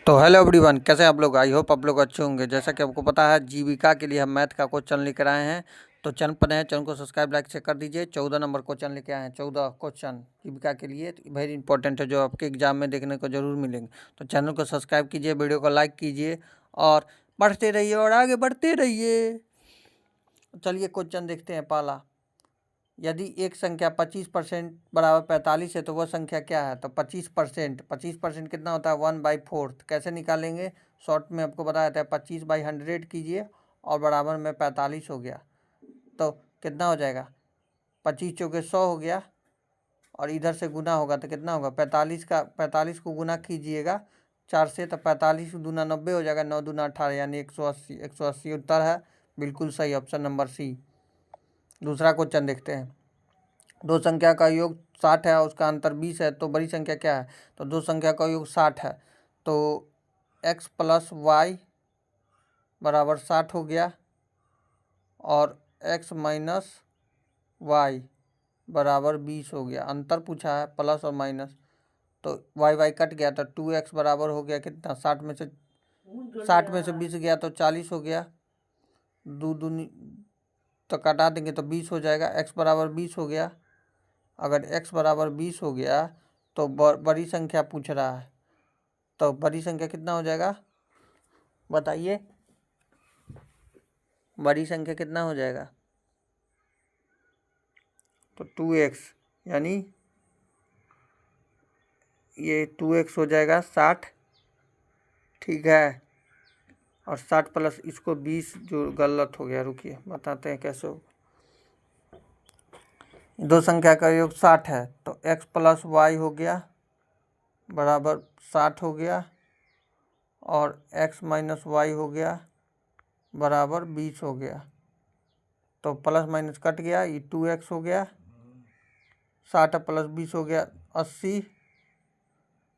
तो hello everyone, कैसे हैं आप लोग। आई होप आप लोग अच्छे होंगे। जैसा कि आपको पता है, जीविका के लिए हम मैथ का क्वेश्चन लेकर आए हैं। तो चैनल पर नए हैं, चैनल को सब्सक्राइब लाइक चेक कर दीजिए। 14 नंबर क्वेश्चन लेके आए हैं। 14 क्वेश्चन जीविका के लिए वेरी इंपॉर्टेंट है, जो आपके एग्जाम में देखने को जरूर मिलेंगे। तो चैनल को सब्सक्राइब कीजिए, वीडियो को लाइक कीजिए और पढ़ते रहिए और आगे बढ़ते रहिए। चलिए क्वेश्चन देखते हैं। पहला, यदि एक संख्या 25% बराबर 45 है तो वह संख्या क्या है। तो 25% कितना होता है, 1/4। कैसे निकालेंगे, शॉर्ट में आपको बताया था। 25/100 कीजिए और बराबर में 45 हो गया तो कितना हो जाएगा, 25 चौके 100 हो गया और इधर से गुना होगा तो कितना होगा, 45 को गुना कीजिएगा 4 से तो 45 दूना 90 हो जाएगा, 9 दूना 18 यानी 180। 180 उत्तर है, बिल्कुल सही, ऑप्शन नंबर सी। दूसरा क्वेश्चन देखते हैं। दो संख्या का योग 60 है और उसका अंतर 20 है तो बड़ी संख्या क्या है। तो दो संख्या का योग 60 है तो x प्लस वाई बराबर 60 हो गया और x माइनस वाई बराबर 20 हो गया। अंतर पूछा है, प्लस और माइनस, तो y कट गया तो 2x बराबर हो गया कितना, 60 में से 20 गया तो 40 हो गया। दो दूनी तो कटा देंगे तो 20 हो जाएगा। x बराबर 20 हो गया। अगर x बराबर 20 हो गया तो बड़ी संख्या पूछ रहा है, तो बड़ी संख्या कितना हो जाएगा बताइए, बड़ी संख्या कितना हो जाएगा। तो 2x यानी ये 2x हो जाएगा 60, ठीक है। और 60 प्लस इसको 20 जो गलत हो गया, रुकिए बताते हैं कैसे हो। दो संख्या का योग 60 है तो x प्लस वाई हो गया बराबर 60 हो गया और x माइनस वाई हो गया बराबर 20 हो गया। तो प्लस माइनस कट गया, ये 2x हो गया, 60 प्लस 20 हो गया 80।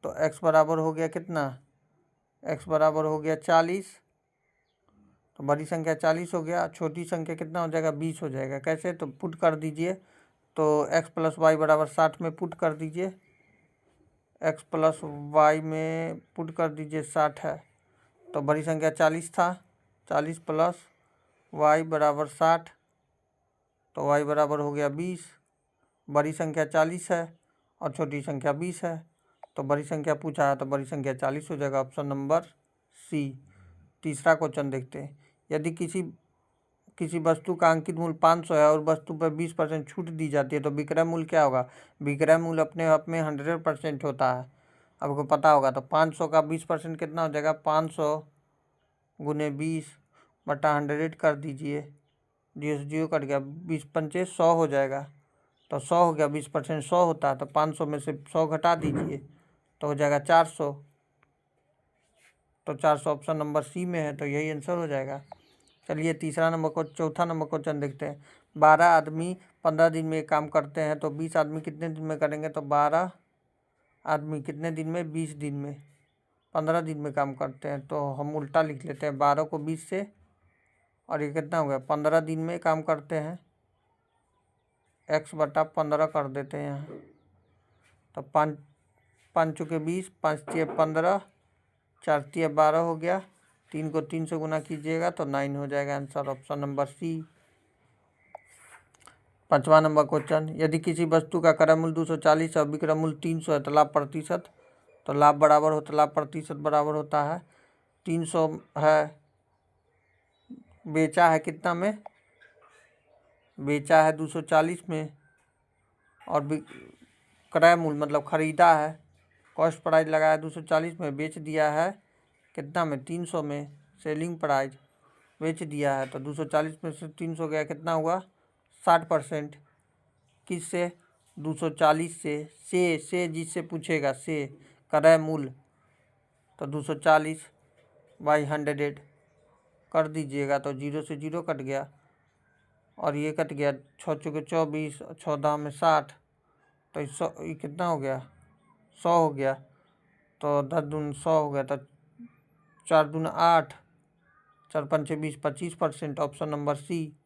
तो x बराबर हो गया कितना, x बराबर हो गया 40। तो बड़ी संख्या 40 हो गया, छोटी संख्या कितना हो जाएगा, 20 हो जाएगा। कैसे, तो पुट कर दीजिए। तो x प्लस वाई बराबर 60 में पुट कर दीजिए, x प्लस वाई में पुट कर दीजिए 60 है तो बड़ी संख्या 40 था, 40 प्लस वाई बराबर 60 तो वाई बराबर हो गया 20। बड़ी संख्या 40 है और छोटी संख्या 20 है तो बड़ी संख्या पूछा है तो बड़ी संख्या 40 हो जाएगा, ऑप्शन नंबर सी। तीसरा क्वेश्चन देखते हैं। यदि किसी वस्तु का अंकित मूल्य 500 है और वस्तु पर 20% छूट दी जाती है तो विक्रय मूल्य क्या होगा। विक्रय मूल्य अपने आप में 100% होता है, आपको पता होगा। तो 500 का 20% कितना हो जाएगा, 500 गुने 20 बटा 100 कर दीजिए, 0 कट गया, 20 पंचे 100 हो जाएगा। तो 100 हो गया, 20% 100 होता है तो 500 में से 100 घटा दीजिए तो हो जाएगा 400। तो 400 ऑप्शन नंबर सी में है तो यही आंसर हो जाएगा। चलिए चौथा नंबर क्वेश्चन देखते हैं। 12 आदमी 15 दिन में काम करते हैं तो 20 आदमी कितने दिन में करेंगे। तो 12 आदमी कितने दिन में, 20 दिन में, 15 दिन में काम करते हैं तो हम उल्टा लिख लेते हैं, 12 को 20 से और ये कितना हो गया, 15 दिन में काम करते हैं, x बटा 15 कर देते हैं यहाँ। तो 5 चौके 20, 5 तिया 15, 4 तिया 12 हो गया, 3 को 3 से गुना कीजिएगा तो 9 हो जाएगा आंसर, ऑप्शन नंबर सी। पांचवा नंबर क्वेश्चन। यदि किसी वस्तु का क्रय मूल्य 240 और विक्रय मूल्य 300 है तो लाभ प्रतिशत, तो लाभ प्रतिशत बराबर होता है 300 है, बेचा है कितना में, बेचा है 240 में और क्रय मूल्य मतलब खरीदा है, कॉस्ट प्राइस लगाया 240 में, बेच दिया है कितना में, 300 में, सेलिंग प्राइस बेच दिया है। तो 240 में से 300 गया, कितना हुआ, 60%। किससे, 240 से जिससे पूछेगा से, क्रय मूल्य, तो 240/100 कर दीजिएगा तो 0 से 0 कट गया और ये कट गया, 6 चौके 24, 14 में 60 तो 100, ये कितना हो गया, 100 हो गया। तो 10 दून 100 हो गया तो 4 दून 8, 4 पंचे 20, 25%, ऑप्शन नंबर सी।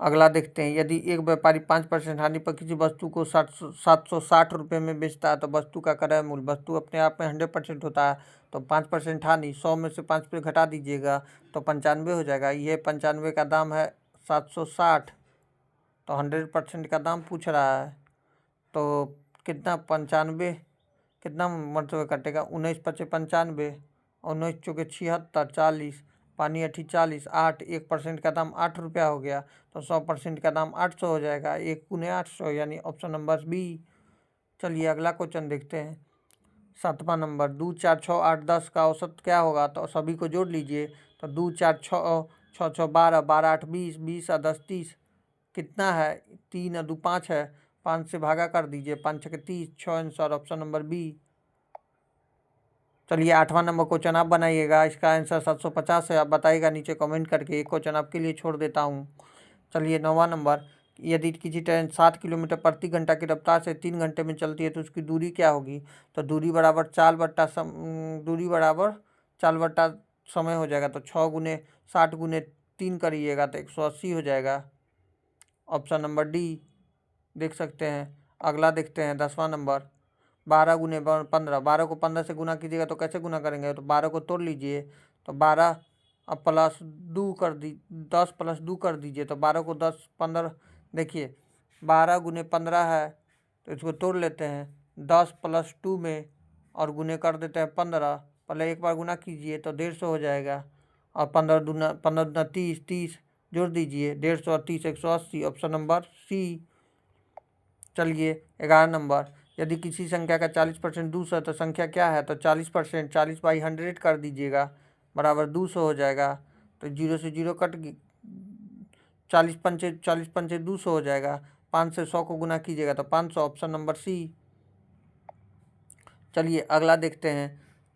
अगला देखते हैं, यदि एक व्यापारी 5% हानि पर किसी वस्तु को 760 रुपये में बेचता है तो वस्तु का क्रय मूल्य, वस्तु अपने आप में 100% होता है तो 5% हानि, 100 में से 5 पे घटा दीजिएगा तो 95 हो जाएगा। ये 95 का दाम है 760, तो 100% का दाम पूछ रहा है तो कितना 95 कितना मरतबे कटेगा, 19 पचे 95, 19 चौके 76, 40, पानी 80 40, 8, 1% का दाम 8 रुपया हो गया तो 100% का दाम 800 हो जाएगा, 1 गुने 800 यानी ऑप्शन नंबर बी। चलिए अगला क्वेश्चन देखते हैं। 7वां नंबर, 2 4 6 8 10 का औसत क्या होगा, तो सभी को जोड़ लीजिए। तो 2 4 6 6 6 12, 12 8 20, 20 और 10 30, कितना है 3 और 2 5 है, 5 से भागा कर दीजिए, 5 6 30, 6 आंसर ऑप्शन नंबर बी। चलिए 8वां नंबर क्वेश्चन आप बनाइएगा, इसका आंसर 750 है, आप बताइएगा नीचे कमेंट करके, एक क्वेश्चन आपके लिए छोड़ देता हूँ। चलिए 9वां नंबर, यदि किसी ट्रेन 7 किलोमीटर प्रति घंटा की रफ्तार से 3 घंटे में चलती है तो उसकी दूरी क्या होगी, तो दूरी बराबर 4 बट्टा समय हो जाएगा, तो 6 गुने 60 गुने 3 करिएगा तो 180 हो जाएगा, ऑप्शन नंबर डी देख सकते हैं। अगला देखते हैं 10वां नंबर, 12 गुने 15, 12 को 15 से गुना कीजिएगा तो कैसे गुना करेंगे, तो 12 को तोड़ लीजिए, तो 12 अब प्लस 2 कर दी 10 प्लस 2 कर दीजिए, तो 12 को 10 15, देखिए 12 गुने 15 है तो इसको तोड़ लेते हैं 10 प्लस 2 में और गुने कर देते हैं 15, पहले एक बार गुना कीजिए तो 150 हो जाएगा, और 15 दूना 30, 30 जोड़ दीजिए, 150 और 30 180, ऑप्शन नंबर सी। चलिए 11 नंबर, यदि किसी संख्या का 40% 200 है तो संख्या क्या है, तो 40%, 40 बाई 100 कर दीजिएगा बराबर 200 हो जाएगा, तो 0 से 0 कट 40 पंचे 200 हो जाएगा, 5 से 100 को गुना कीजिएगा तो 500, ऑप्शन नंबर सी। चलिए अगला देखते हैं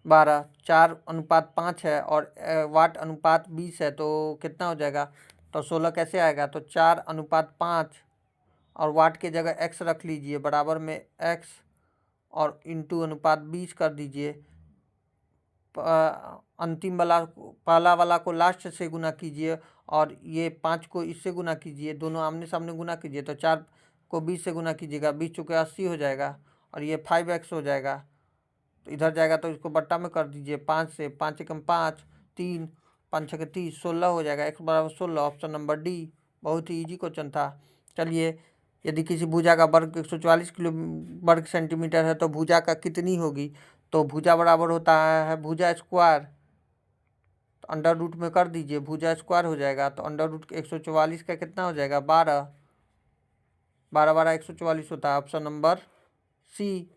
12, 4:5 है और वाट अनुपात 20 है तो कितना हो जाएगा, तो 16 कैसे आएगा, तो 4:5 और वाट के जगह x रख लीजिए बराबर में x और इंटू अनुपात 20 कर दीजिए, अंतिम वाला पहला वाला को लास्ट से गुना कीजिए और ये 5 को इससे गुना कीजिए, दोनों आमने सामने गुना कीजिए, तो 4 को 20 से गुना कीजिएगा, 20 चौके 80 हो जाएगा और ये 5x हो जाएगा, तो इधर जाएगा तो इसको बट्टा में कर दीजिए 5 से, 5 एकम 5, 3, 5 छः 30, 16 हो जाएगा, x बराबर 16, ऑप्शन नंबर डी। बहुत ही ईजी क्वेश्चन था। चलिए यदि किसी भुजा का वर्ग 144 किलो वर्ग सेंटीमीटर है तो भुजा का कितनी होगी, तो भुजा बराबर होता है भुजा स्क्वायर, तो अंडर रूट में कर दीजिए, भुजा स्क्वायर हो जाएगा, तो अंडर रूट 144 का कितना हो जाएगा 12, 12 12 144 होता है, ऑप्शन नंबर सी।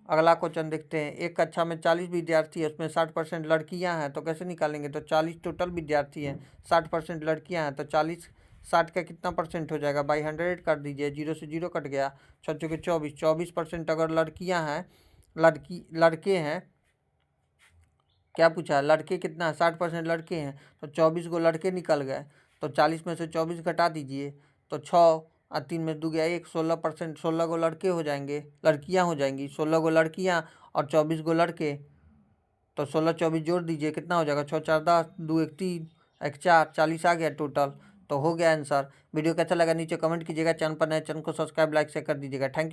अगला क्वेश्चन देखते हैं, एक कक्षा में 40 विद्यार्थी है, उसमें 60% लड़कियां हैं तो कैसे निकालेंगे, तो 40 टोटल विद्यार्थी हैं, 60% लड़कियां हैं तो 40 60 का कितना परसेंट हो जाएगा, बाई 100 कर दीजिए, 0 से 0 कट गया, 6 चौके 24, 24% अगर लड़कियां हैं लड़के हैं, क्या पूछा है लड़के कितना है, 60% लड़के हैं तो 24 गो लड़के निकल गए, तो 40 में से 24 घटा दीजिए, तो 6 और 3 में 2 गया 1, 16%, 16 गो लड़के हो जाएंगे, लड़कियां हो जाएंगी, 16 गो लड़कियां और 24 गो लड़के, तो 16 24 जोड़ दीजिए कितना हो जाएगा, 6 4 10, 2 1 3, 1 4, 40 आ गया टोटल, तो हो गया आंसर। वीडियो कैसा लगा नीचे कमेंट कीजिएगा, चैनल पर नए चैनल को सब्सक्राइब लाइक शेयर कर दीजिएगा। Thank you.